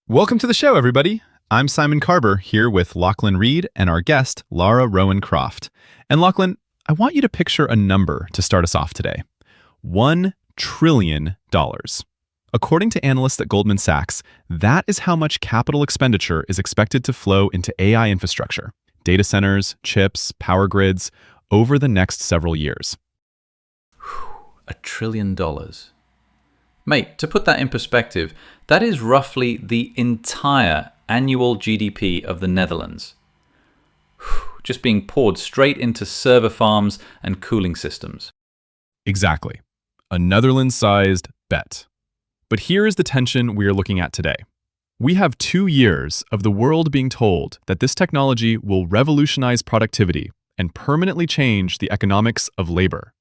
Welcome to the show, everybody. I'm Simon Carver here with Lachlan Reed and our guest, Lara Rowan Croft. And Lachlan, I want you to picture a number to start us off today. $1 trillion. According to analysts at Goldman Sachs, that is how much capital expenditure is expected to flow into AI infrastructure, data centers, chips, power grids, over the next several years. $1 trillion. Mate, to put that in perspective, that is roughly the entire annual GDP of the Netherlands. Just being poured straight into server farms and cooling systems. Exactly. A Netherlands-sized bet. But here is the tension we are looking at today. We have 2 years of the world being told that this technology will revolutionize productivity and permanently change the economics of labor.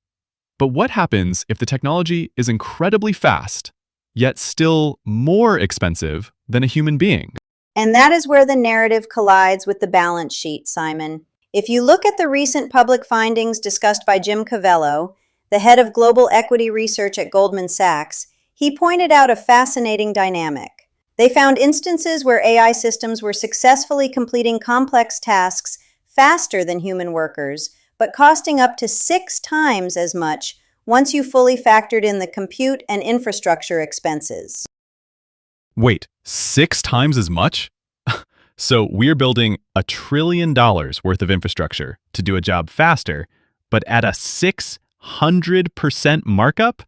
But what happens if the technology is incredibly fast, yet still more expensive than a human being? And that is where the narrative collides with the balance sheet, Simon. If you look at the recent public findings discussed by Jim Covello, the head of global equity research at Goldman Sachs, he pointed out a fascinating dynamic. They found instances where AI systems were successfully completing complex tasks faster than human workers, but costing up to 6 times as much once you fully factored in the compute and infrastructure expenses. Wait, 6 times as much? So we're building $1 trillion worth of infrastructure to do a job faster, but at a 600% markup?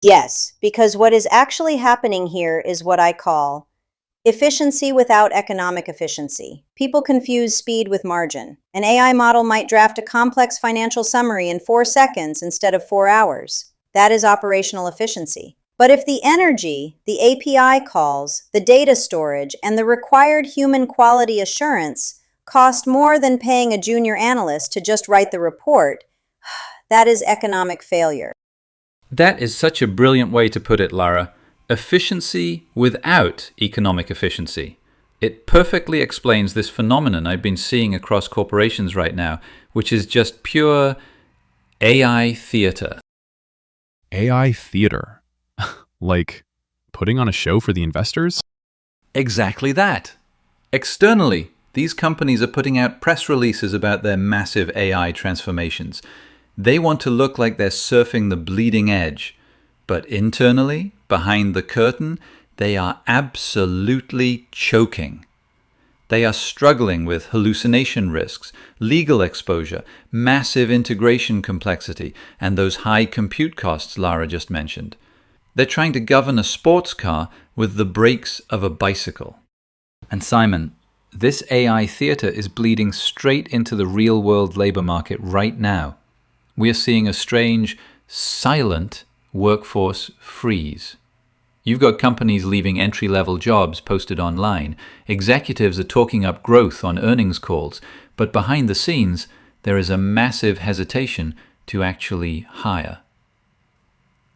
Yes, because what is actually happening here is what I call efficiency without economic efficiency. People confuse speed with margin. An AI model might draft a complex financial summary in 4 seconds instead of 4 hours. That is operational efficiency. But if the energy, the API calls, the data storage, and the required human quality assurance cost more than paying a junior analyst to just write the report, that is economic failure. That is such a brilliant way to put it, Lara. Efficiency without economic efficiency. It perfectly explains this phenomenon I've been seeing across corporations right now, which is just pure AI theater. AI theater? Like putting on a show for the investors? Exactly that. Externally, these companies are putting out press releases about their massive AI transformations. They want to look like they're surfing the bleeding edge. But internally, behind the curtain, they are absolutely choking. They are struggling with hallucination risks, legal exposure, massive integration complexity, and those high compute costs Lara just mentioned. They're trying to govern a sports car with the brakes of a bicycle. And Simon, this AI theater is bleeding straight into the real-world labor market right now. We are seeing a strange, silent workforce freeze. You've got companies leaving entry-level jobs posted online. Executives are talking up growth on earnings calls, but behind the scenes, there is a massive hesitation to actually hire.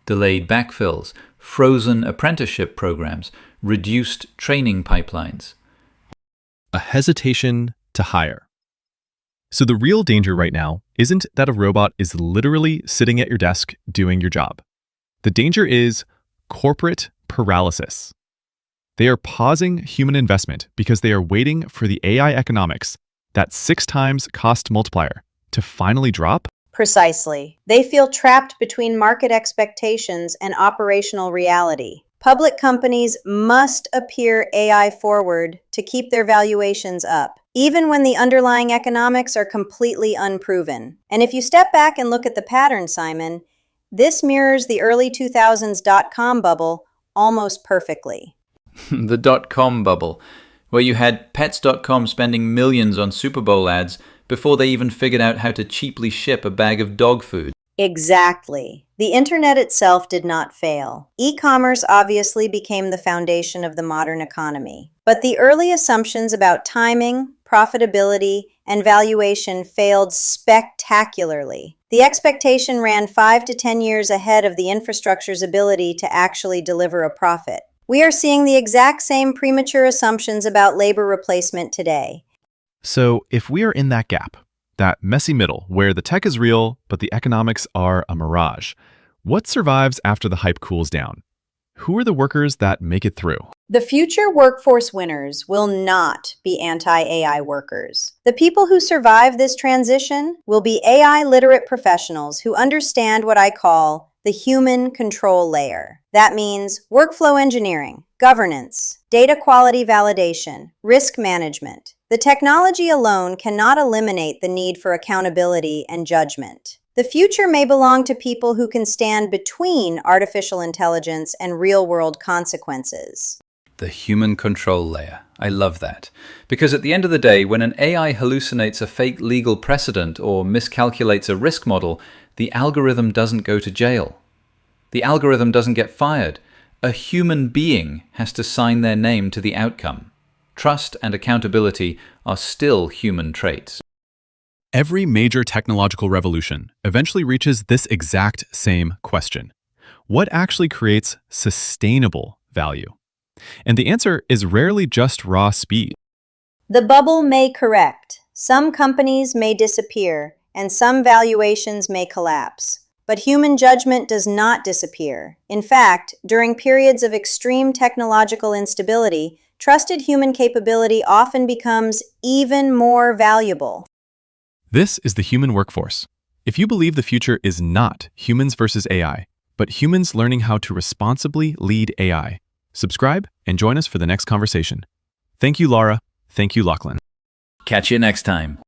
Delayed backfills, frozen apprenticeship programs, reduced training pipelines. A hesitation to hire. So the real danger right now isn't that a robot is literally sitting at your desk doing your job. The danger is corporate paralysis. They are pausing human investment because they are waiting for the AI economics, that 6 times cost multiplier, to finally drop. Precisely. They feel trapped between market expectations and operational reality. Public companies must appear AI forward to keep their valuations up, even when the underlying economics are completely unproven. And if you step back and look at the pattern, Simon, this mirrors the early 2000s dot-com bubble almost perfectly. The dot-com bubble, where you had Pets.com spending millions on Super Bowl ads before they even figured out how to cheaply ship a bag of dog food. Exactly. The internet itself did not fail. E-commerce obviously became the foundation of the modern economy. But the early assumptions about timing, profitability, and valuation failed spectacularly. The expectation ran 5 to 10 years ahead of the infrastructure's ability to actually deliver a profit. We are seeing the exact same premature assumptions about labor replacement today. So if we are in that gap, that messy middle where the tech is real, but the economics are a mirage, what survives after the hype cools down? Who are the workers that make it through? The future workforce winners will not be anti-AI workers. The people who survive this transition will be AI-literate professionals who understand what I call the human control layer. That means workflow engineering, governance, data quality validation, risk management. The technology alone cannot eliminate the need for accountability and judgment. The future may belong to people who can stand between artificial intelligence and real-world consequences. The human control layer. I love that. Because at the end of the day, when an AI hallucinates a fake legal precedent or miscalculates a risk model, the algorithm doesn't go to jail. The algorithm doesn't get fired. A human being has to sign their name to the outcome. Trust and accountability are still human traits. Every major technological revolution eventually reaches this exact same question. What actually creates sustainable value? And the answer is rarely just raw speed. The bubble may correct. Some companies may disappear, and some valuations may collapse. But human judgment does not disappear. In fact, during periods of extreme technological instability, trusted human capability often becomes even more valuable. This is the human workforce. If you believe the future is not humans versus AI, but humans learning how to responsibly lead AI, subscribe and join us for the next conversation. Thank you, Lara. Thank you, Lachlan. Catch you next time.